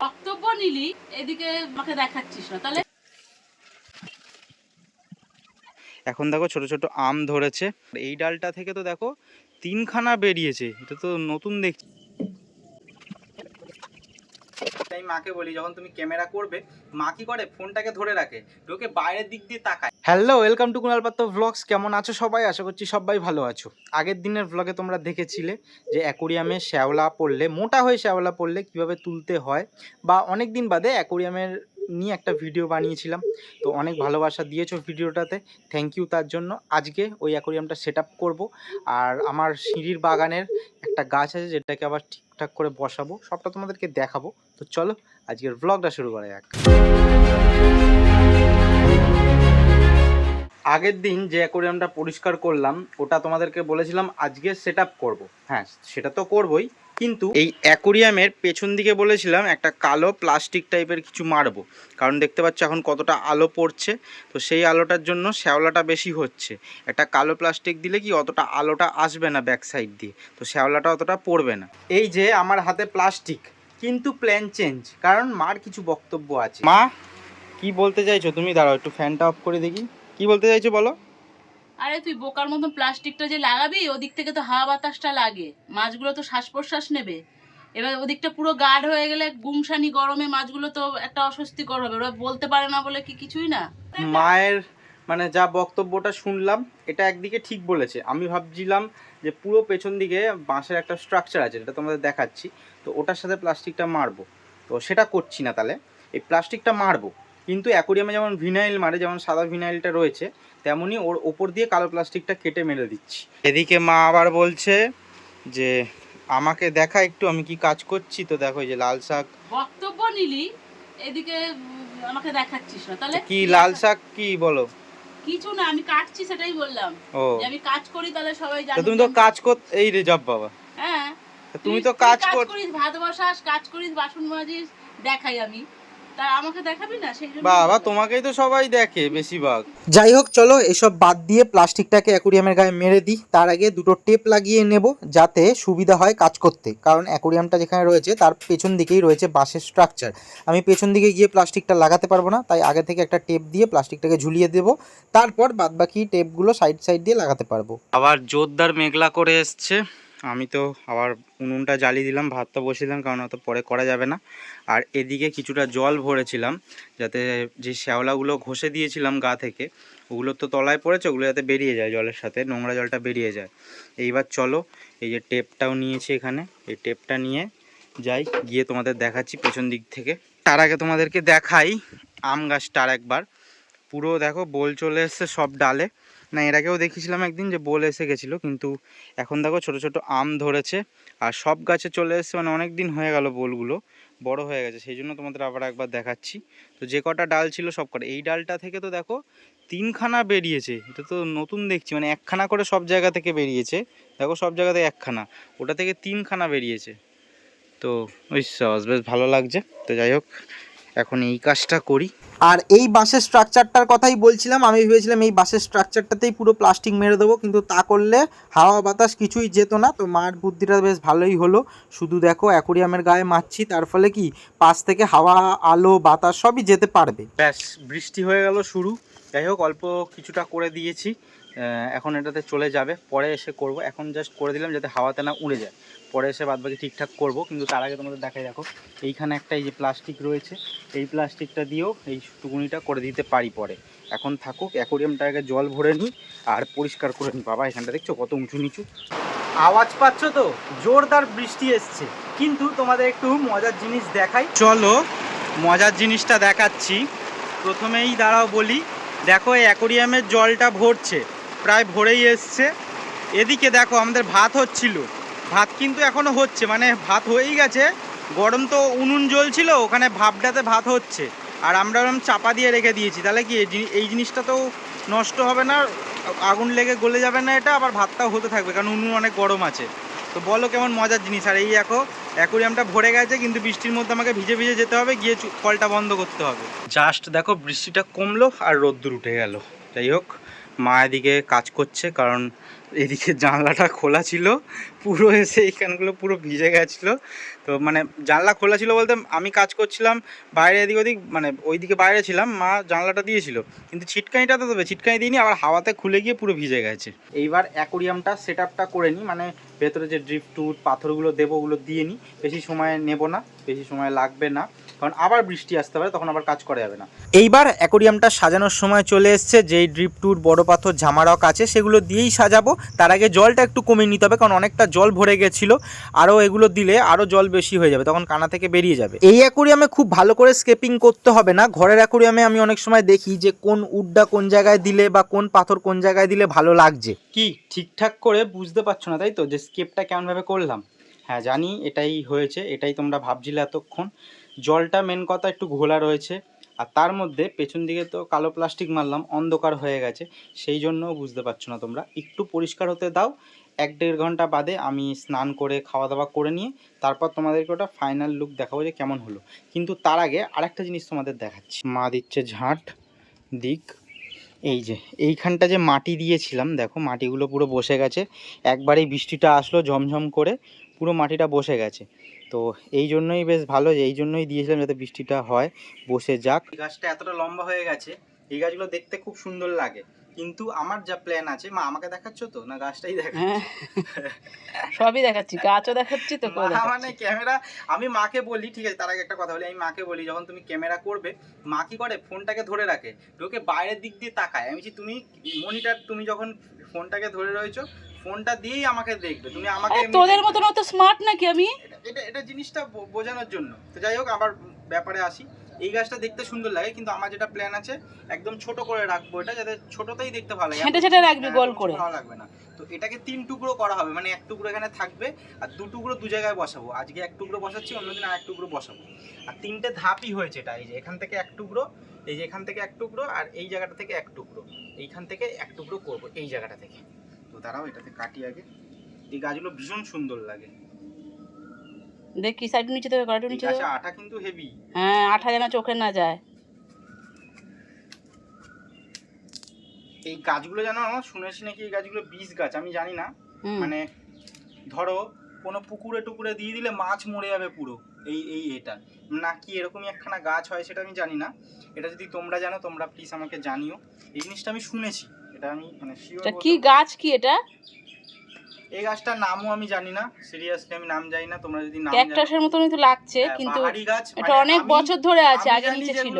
বক্তব্য নিলি, এদিকে আমাকে দেখাচ্ছিস না তাহলে। এখন দেখো ছোট ছোট আম ধরেছে, এই ডালটা থেকে তো দেখো তিনখানা বেরিয়েছে, এটা তো নতুন দেখছি। তাই মাকে বলি যখন তুমি ক্যামেরা করবে, মা কি করে ফোনটাকে ধরে রাখে, ঢোকে বাইরের দিক দিয়ে তাকায়। হ্যালো, ওয়েলকাম টু কুনাল পাত্র ভ্লগস। কেমন আছো সবাই? আশা করছি সবাই ভালো আছো। আগের দিনের ভ্লগে তোমরা দেখেছিলে যে অ্যাকোরিয়ামে শ্যাওলা পড়লে, মোটা হয়ে শ্যাওলা পড়লে কিভাবে তুলতে হয়, বা অনেক দিন বাদে অ্যাকোরিয়ামের নিয়ে একটা ভিডিও বানিয়েছিলাম। তো অনেক ভালোবাসা দিয়েছো ভিডিওটাতে, থ্যাংক ইউ তার জন্য। আজকে ওই অ্যাকোরিয়ামটা সেট আপ করবো, আর আমার সিঁড়ির বাগানের একটা গাছ আছে যেটাকে আবার ঠিকঠাক করে বসাবো, সবটা তোমাদেরকে দেখাবো। তো চলো আজকের ব্লগটা শুরু করা যাক। আগের দিন যে অ্যাকোরিয়ামটা পরিষ্কার করলাম, ওটা তোমাদেরকে বলেছিলাম আজকে সেট আপ করবো। হ্যাঁ, সেটা তো করবোই, কিন্তু এই অ্যাকোরিয়ামের পেছন দিকে বলেছিলাম একটা কালো প্লাস্টিক টাইপের কিছু মারবো, কারণ দেখতে পাচ্ছ এখন কতটা আলো পড়ছে, তো সেই আলোটার জন্য শ্যাওলাটা বেশি হচ্ছে। একটা কালো প্লাস্টিক দিলে কি অতটা আলোটা আসবে না ব্যাক সাইড দিয়ে, তো শ্যাওলাটা অতটা পড়বে না। এই যে আমার হাতে প্লাস্টিক, কিন্তু প্ল্যান চেঞ্জ, কারণ মার কিছু বক্তব্য আছে। মা কি বলতে চাইছো তুমি? দাঁড়াও একটু ফ্যানটা অফ করে দেখি, কি বলতে চাইছো বলো। আরে তুই বোকার মতন প্লাস্টিকটা যে লাগাবি, ওদিক থেকে তো হাওয়া বাতাসটা লাগে, মাছগুলো তো শ্বাস প্রশ্বাস নেবে। এবার ওদিকটা পুরো গাঢ় হয়ে গেলে গুমসানি গরমে মাছগুলো তো একটা অস্বস্তিকর হবে, ওরা বলতে পারে না বলে কি কিছুই না। মায়ের মানে যা বক্তব্যটা শুনলাম, এটা একদিকে ঠিক বলেছে। আমি ভাবছিলাম যে পুরো পেছন দিকে বাঁশের একটা স্ট্রাকচার আছে, যেটা তোমাদের দেখাচ্ছি, তো ওটার সাথে প্লাস্টিকটা মারবো। তো সেটা করছি না, তাহলে এই প্লাস্টিকটা মারবো, কিন্তু অ্যাকোরিয়ামে যেমন ভিনাইল মারে, যেমন সাদা ভিনাইলটা রয়েছে, তেমনই ওর ওপর দিয়ে কালো প্লাস্টিকটা কেটে মেরে দিচ্ছি। এদিকে মা আবার বলছে যে আমাকে দেখা একটু আমি কি কাজ করছি। তো দেখো এই যে লাল শাক। বক্তব্য নিলি, এদিকে আমাকে দেখাচ্ছিস না তাহলে। কি লাল শাক কি বলো? কিছু না, আমি কাটছি সেটাই বললাম। ও, যে আমি কাজ করি, তাহলে সবাই তো জানে। তুমি তো কাজ কর, এই রে জব বাবা। হ্যাঁ, তুমি তো কাজ করিস, ভাত বসাস, কাজ করিস, বাসন মাজিস, দেখাই আমি। তা আমাকে দেখাবি না? সেই জন্য বাবা, তোমাকেই তো সবাই দেখে বেশিরভাগ। যাই হোক, চলো এসব বাদ দিয়ে প্লাস্টিকটাকে অ্যাকোরিয়ামের গায়ে মেরে দিই। তার আগে দুটো টেপ লাগিয়ে নেব, যাতে সুবিধা হয় কাজ করতে, কারণ অ্যাকোরিয়ামটা যেখানে রয়েছে তার পেছন দিকেই রয়েছে বাঁশের স্ট্রাকচার। আমি পেছন দিকে গিয়ে প্লাস্টিকটা লাগাতে পারবো না, তাই আগে থেকে একটা টেপ দিয়ে প্লাস্টিকটাকে ঝুলিয়ে দেবো, তারপর বাদবাকি টেপগুলো সাইড সাইড দিয়ে লাগাতে পারবো। আবার জোরদার মেঘলা করে এসছে। আমি তো আবার উনুনটা জ্বালিয়ে দিলাম, ভাতটা বসিয়ে দিলাম, কারণ অত পরে করা যাবে না। আর এদিকে কিছুটা জল ভরেছিলাম, যাতে যে শ্যাওলাগুলো ঘষে দিয়েছিলাম গা থেকে, ওগুলো তো তলায় পড়েছে, ওগুলো যাতে বেরিয়ে যায়, জলের সাথে নোংরা জলটা বেরিয়ে যায়। এইবার চলো, এই যে টেপটাও নিয়েছি এখানে, এই টেপটা নিয়ে যাই, গিয়ে তোমাদের দেখাচ্ছি পেছন দিক থেকে। তার আগে তোমাদেরকে দেখাই আম গাছটার একবার। পুরো দেখো বোল চলে এসছে সব ডালে। না, এর আগেও দেখেছিলাম একদিন যে বোল এসে গেছিলো, কিন্তু এখন দেখো ছোট ছোট আম ধরেছে, আর সব গাছে চলে এসছে, মানে অনেক দিন হয়ে গেল বোলগুলো বড় হয়ে গেছে, সেই জন্য তোমাদের আবার একবার দেখাচ্ছি। তো যে কটা ডাল ছিল সব কটা, এই ডালটা থেকে তো দেখো তিনখানা বেরিয়েছে, এটা তো নতুন দেখছি, মানে একখানা করে সব জায়গা থেকে বেরিয়েছে, দেখো সব জায়গাতে একখানা, ওটা থেকে তিনখানা বেরিয়েছে। তো ওই বেশ ভালো লাগছে। তো যাই হোক, এখন এই কাজটা করি। আর এই বাঁশের স্ট্রাকচারটার কথাই বলছিলাম, আমি ভেবেছিলাম এই বাঁশের স্ট্রাকচারটাতেই পুরো প্লাস্টিক মেরে দেবো, কিন্তু তা করলে হাওয়া বাতাস কিছুই যেত না। তো মার বুদ্ধিটা বেশ ভালোই হলো। শুধু দেখো অ্যাকোরিয়ামের গায়ে মারছি, তার ফলে কি পাশ থেকে হাওয়া আলো বাতাস সবই যেতে পারবে। ব্যাস, বৃষ্টি হয়ে গেল শুরু। যাই হোক, অল্প কিছুটা করে দিয়েছি, এখন এটাতে চলে যাবে, পরে এসে করব। এখন জাস্ট করে দিলাম যাতে হাওয়াতে না উড়ে যায়, পরে এসে বাদবাকি ঠিকঠাক করব। কিন্তু তার আগে তোমাদের দেখাই, দেখো এইখানে একটা এই যে প্লাস্টিক রয়েছে, এই প্লাস্টিকটা দিয়েও এই টুকুনিটা করে দিতে পারি পরে। এখন থাকুক, অ্যাকোরিয়ামটাকে জল ভরে নিই আর পরিষ্কার করে নিই। বাবা, এখানটা দেখছো কত উঁচু নিচু। আওয়াজ পাচ্ছ তো? জোরদার বৃষ্টি এসছে। কিন্তু তোমাদের একটু মজার জিনিস দেখাই, চলো মজার জিনিসটা দেখাচ্ছি। প্রথমেই দাঁড়াও বলি, দেখো এই অ্যাকোরিয়ামের জলটা ভরছে, প্রায় ভরেই এসছে। এদিকে দেখো আমাদের ভাত হচ্ছিল, ভাত কিন্তু এখনও হচ্ছে, মানে ভাত হয়েই গেছে, গরম তো উনুন জ্বলছিল, ওখানে ভাপটাতে ভাত হচ্ছে, আর আমরা ওরকম চাপা দিয়ে রেখে দিয়েছি। তাহলে কি এই জিনিসটা তো নষ্ট হবে না, আগুন লেগে গলে যাবে না এটা, আবার ভাতটাও হতে থাকবে, কারণ উনুন অনেক গরম আছে। তো বলো কেমন মজার জিনিস। আর এই দেখো অ্যাকোরিয়ামটা ভরে গেছে, কিন্তু বৃষ্টির মধ্যে আমাকে ভিজে ভিজে যেতে হবে, গিয়ে কলটা বন্ধ করতে হবে। জাস্ট দেখো বৃষ্টিটা কমলো আর রোদ্দুর উঠে গেল। যাই হোক, মা এদিকে কাজ করছে, কারণ এদিকে জানলাটা খোলা ছিল, পুরো এসে এইখানগুলো পুরো ভিজে গেছিলো। তো মানে জানলা খোলা ছিল বলতে আমি কাজ করছিলাম বাইরে, এদিক ওদিক মানে ওইদিকে বাইরে ছিলাম, মা জানলাটা দিয়েছিল কিন্তু ছিটকানিটা তো দেবে, ছিটকানি দিইনি, আবার হাওয়াতে খুলে গিয়ে পুরো ভিজে গেছে। এইবার অ্যাকোরিয়ামটা সেট আপটা করে নিই, মানে ভেতরে যে ড্রিফটুট পাথরগুলো দেবো ওগুলো দিয়ে নিই, বেশি সময় নেব না, বেশি সময় লাগবে না, কারণ আবার বৃষ্টি আসতে পারে, তখন আবার কাজ করা যাবে না। এইবার অ্যাকোরিয়ামটা সাজানোর সময় চলে এসছে, যেই ড্রিফটুট বড় পাথর ঝামারক আছে সেগুলো দিয়েই সাজাবো। তার আগে জলটা একটু কমিয়ে নিতে হবে, কারণ অনেকটা জল ভরে গেছিলো, আরও এগুলো দিলে আরও জল বেশি হয়ে যাবে, তখন কানা থেকে বেরিয়ে যাবে। এই অ্যাকোরিয়ামে খুব ভালো করে স্কেপিং করতে হবে না। ঘরের অ্যাকোরিয়ামে আমি অনেক সময় দেখি যে কোন উডটা কোন জায়গায় দিলে বা কোন পাথর কোন জায়গায় দিলে ভালো লাগছে। কি ঠিকঠাক করে বুঝতে পারছো না তাই তো, যে স্কেপটা কেমনভাবে করলাম? হ্যাঁ জানি এটাই হয়েছে, এটাই তোমরা ভাবছিলে এতক্ষণ। জলটা মেন কথা একটু ঘোলা রয়েছে, আর তার মধ্যে পেছন দিকে তো কালো প্লাস্টিক মারলাম, অন্ধকার হয়ে গেছে, সেই জন্যও বুঝতে পারছো না তোমরা। একটু পরিষ্কার হতে দাও, 1-1.5 ঘন্টা বাদে আমি স্নান করে খাওয়া দাওয়া করে নিয়ে তারপর তোমাদেরকে ওটা ফাইনাল লুক দেখাবো যে কেমন হলো। কিন্তু তার আগে আরেকটা জিনিস তোমাদের দেখাচ্ছি। মা দিচ্ছে ঝাঁট দিক, এই যে এইখানটা যে মাটি দিয়েছিলাম দেখো, মাটিগুলো পুরো বসে গেছে, একবারেই বৃষ্টিটা আসলো ঝমঝম করে পুরো মাটিটা বসে গেছে। তো এই জন্যই বেশ ভালো, যে এই জন্যই দিয়েছিলাম যাতে বৃষ্টিটা হয়, বসে যাক। এই গাছটা এতটা লম্বা হয়ে গেছে, এই গাছগুলো দেখতে খুব সুন্দর লাগে, কিন্তু আমার যা প্ল্যান আছে, মা আমাকে দেখাচ্ছ তো না গাছটাই দেখাচ্ছ? সবই দেখাচ্ছি, গাছও দেখাচ্ছি তো। মানে ক্যামেরা আমি মাকে বলি, ঠিক আছে, তার আগে একটা কথা বলি, আমি মাকে বলি যখন তুমি ক্যামেরা করবে, মা কি করে ফোনটাকে ধরে রাখে, ঢোকে বাইরের দিক দিয়ে তাকায়। আমি তুমি মনিটর, তুমি যখন ফোনটাকে ধরে রয়েছো, ফোনটা দিয়েই আমাকে দেখবে, তুমি আমাকে। তোদের মতন অত স্মার্ট নাকি আমি? এটা জিনিসটা বোঝানোর জন্য। তো যাই হোক, আবার ব্যাপারে আসি। এই গাছটা দেখতে সুন্দর লাগে, কিন্তু আমার যেটা প্ল্যান আছে একদম ছোট করে রাখবো এটা, যাতে ছোটতেই দেখতে ভালো লাগে, সেটা রাখবি গোল করে, ভালো লাগবে না। তো এটাকে 3 টুকরো করা হবে, মানে 1 টুকরো এখানে থাকবে আর 2 টুকরো 2 জায়গায় বসাবো। আজকে 1 টুকরো বসাচ্ছি, অন্যদিন আর 1 টুকরো বসাবো। আর 3টে ধাপই হয়েছে এটা, এই যে এখান থেকে 1 টুকরো, এই যে এখান থেকে 1 টুকরো, আর এই জায়গাটা থেকে 1 টুকরো, এইখান থেকে 1 টুকরো করবো এই জায়গাটা থেকে। তো দাঁড়াও এটাতে কাটি আগে। এই গাছগুলো ভীষণ সুন্দর লাগে। দেখি সাইড নিচে থেকে কাটো নিচে। আচ্ছা, আটা কিন্তু হেভি। হ্যাঁ, আটা যেন চোখে না যায়। এই গাছগুলো জানো, শুনেছি নাকি এই গাছগুলো বিষ গাছ, আমি জানি না, মানে ধরো কোনো পুকুরে টুকুরে দিয়ে দিলে মাছ মরে যাবে পুরো, এটা নাকি এরকমই একখানা গাছ হয়, সেটা আমি জানি না। এটা যদি তোমরা জানো, তোমরা প্লিজ আমাকে জানিও। এই জিনিসটা আমি শুনেছি, এটা আমি মানে শিওর। কি গাছ কি এটা? এই গাছটার নামও আমি জানি না, সিরিয়াসলি আমি নাম জানি না, তোমরা যদি নাম জানো। ক্যাকটাসের মতনই তো লাগছে, কিন্তু এটা অনেক বছর ধরে আছে, আগে নিচে ছিল।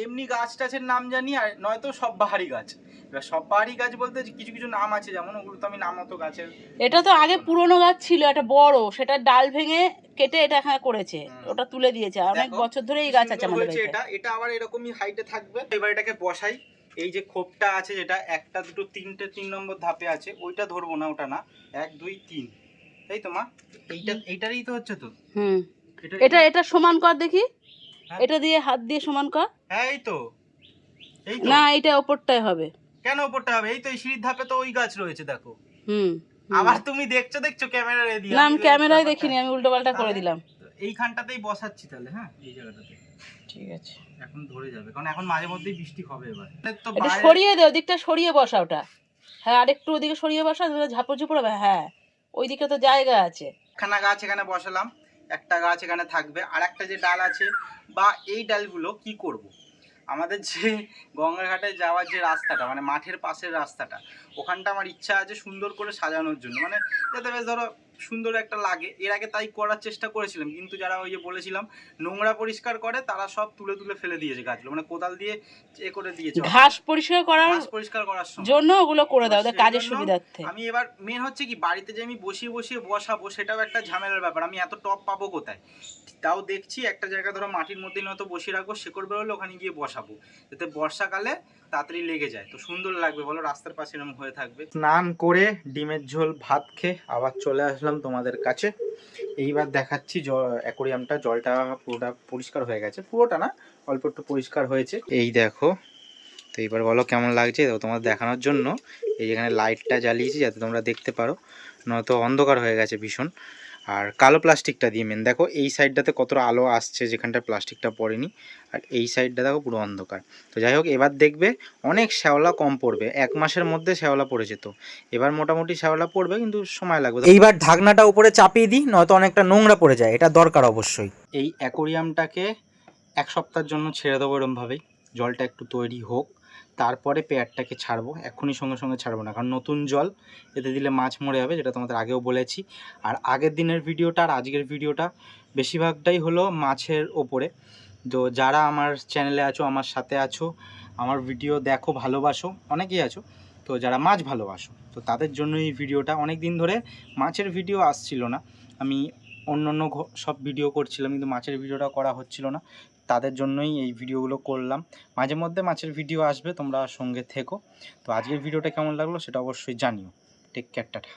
এমনি গাছ টাছের নাম জানি, আর নয়তো সব বাহারি গাছ। এবার সব বাহারি গাছ বলতে কিছু কিছু নাম আছে, যেমন ওগুলো তো আমি নাম অত গাছের। এটা তো আগে পুরনো গাছ ছিল, একটা বড়, সেটা ডাল ভেঙে কেটে এটা এখানে করেছে, ওটা তুলে দিয়েছে। অনেক বছর ধরে এই গাছ আছে আমাদের বাড়িতে। এটা আবার এরকমই হাইটে থাকবে। এবার এটাকে বসাই। এই যে খোপটা আছে, যেটা 1টা 2টো 3টে 3 নম্বর ধাপে আছে, ওইটা ধরবো না, ওটা না, 1 2 3, তাই তো মা? এইটারই তো হচ্ছে তো। এটা সমান কর দেখি, এটা দিয়ে হাত দিয়ে সমান কর। হ্যাঁ এই তো না, এটা উপরটাই হবে। কেন উপরটা হবে? এই তো এই সিঁড়ির ধাপে তো ওই গাছ রয়েছে, দেখো। আবার তুমি দেখছো ক্যামেরা রেডি? না, আমি ক্যামেরায় দেখিনি, আমি উল্টো পাল্টা করে দিলাম। এইখানটাতেই বসাচ্ছি তাহলে। হ্যাঁ, এই জায়গাটাতে ঠিক আছে, এখন ধরে যাবে, কারণ এখন মাঝে মধ্যেই বৃষ্টি হবে। এবার তো এটা সরিয়ে দে, ওদিকটা সরিয়ে বসা ওটা। হ্যাঁ, আরেকটু ওদিকে সরিয়ে বসা, ঝাপড় ঝুপড় হবে। হ্যাঁ, ওইদিকে তো জায়গা আছে। একখানা গাছ এখানে বসালাম, একটা গাছ এখানে থাকবে, আর একটা যে ডাল আছে বা এই ডালগুলো কি করব? আমাদের যে গঙ্গার ঘাটে যাওয়ার যে রাস্তাটা, মানে মাঠের পাশের রাস্তাটা, ওখানটা আমার ইচ্ছা আছে সুন্দর করে সাজানোর জন্য, মানে যাতে বেশ ধরো সুন্দর একটা লাগে। এর আগে তাই করার চেষ্টা করেছিলাম, কিন্তু যারা ওই যে বলেছিলাম নোংরা পরিষ্কার করে, তারা সব তুলে তুলে ফেলে দিয়েছে গাছগুলো, মানে কোদাল দিয়ে এ করে দিয়েছে। ঘাস পরিষ্কার করার জন্য ওগুলো করে দাও, কাজের সুবিধার্থে। আমি এবার মেন হচ্ছে কি, বাড়িতে যে আমি বসিয়ে বসিয়ে বসাবো, সেটাও একটা ঝামেলার ব্যাপার। আমি এত টপ পাবো কোথায়? তাও দেখছি একটা জায়গা ধরো মাটির মধ্যে নয়তো বসিয়ে রাখবো, শেকড় বেরোলে ওখানে গিয়ে বসাবো, যাতে বর্ষাকালে তাড়াতাড়ি লেগে যায়, তো সুন্দর লাগবে বলো, রাস্তার পাশে এরকম হয়ে থাকবে। স্নান করে ডিমের ঝোল ভাত খেয়ে আবার চলে আসলাম তোমাদের কাছে। এইবার দেখাচ্ছি অ্যাকোরিয়ামটা, জলটা পুরোটা পরিষ্কার হয়ে গেছে, পুরোটা না, অল্প একটু পরিষ্কার হয়েছে। এই দেখো, তো এইবার বলো কেমন লাগছে। তোমার দেখানোর জন্য এই যেখানে লাইটটা জ্বালিয়েছি, যাতে তোমরা দেখতে পারো, নয়তো অন্ধকার হয়ে গেছে ভীষণ। আর কালো প্লাস্টিকটা দিয়ে মেন দেখো এই সাইডটাতে কতটা আলো আসছে যেখানটায় প্লাস্টিকটা পড়েনি, আর এই সাইডটা দেখো পুরো অন্ধকার। তো যাই হোক এবার দেখবে অনেক শ্যাওলা কম পড়বে, 1 মাসের মধ্যে শ্যাওলা পড়ে যেত, এবার মোটামুটি শ্যাওলা পড়বে কিন্তু সময় লাগবে। এইবার ঢাকনাটা উপরে চাপিয়ে দিই, নয়তো অনেকটা নোংরা পড়ে যায়, এটা দরকার অবশ্যই। এই অ্যাকোরিয়ামটাকে 1 সপ্তাহের জন্য ছেড়ে দেবো এরমভাবেই, জলটা একটু তৈরি হোক, তারপরে পেয়ারটাকে ছাড়বো। এখনই সঙ্গে সঙ্গে ছাড়বো না, কারণ নতুন জল, এতে দিলে মাছ মরে যাবে, যেটা তোমাদের আগেও বলেছি। আর আগের দিনের ভিডিওটা আর আজকের ভিডিওটা বেশিরভাগটাই হলো মাছের ওপরে। তো যারা আমার চ্যানেলে আছো, আমার সাথে আছো, আমার ভিডিও দেখো, ভালোবাসো, অনেকেই আছো, তো যারা মাছ ভালোবাসো, তো তাদের জন্য এই ভিডিওটা। অনেক দিন ধরে মাছের ভিডিও আসছিল না, আমি অন্য অন্য সব ভিডিও করছিলাম, কিন্তু মাছের ভিডিওটা করা হচ্ছিল না, তাদের জন্যই এই ভিডিওগুলো করলাম। মাঝে মধ্যে মাছের ভিডিও আসবে, তোমরা সঙ্গে থেকো। তো আজকের ভিডিওটা কেমন লাগলো সেটা অবশ্যই জানিও। Take care, tata.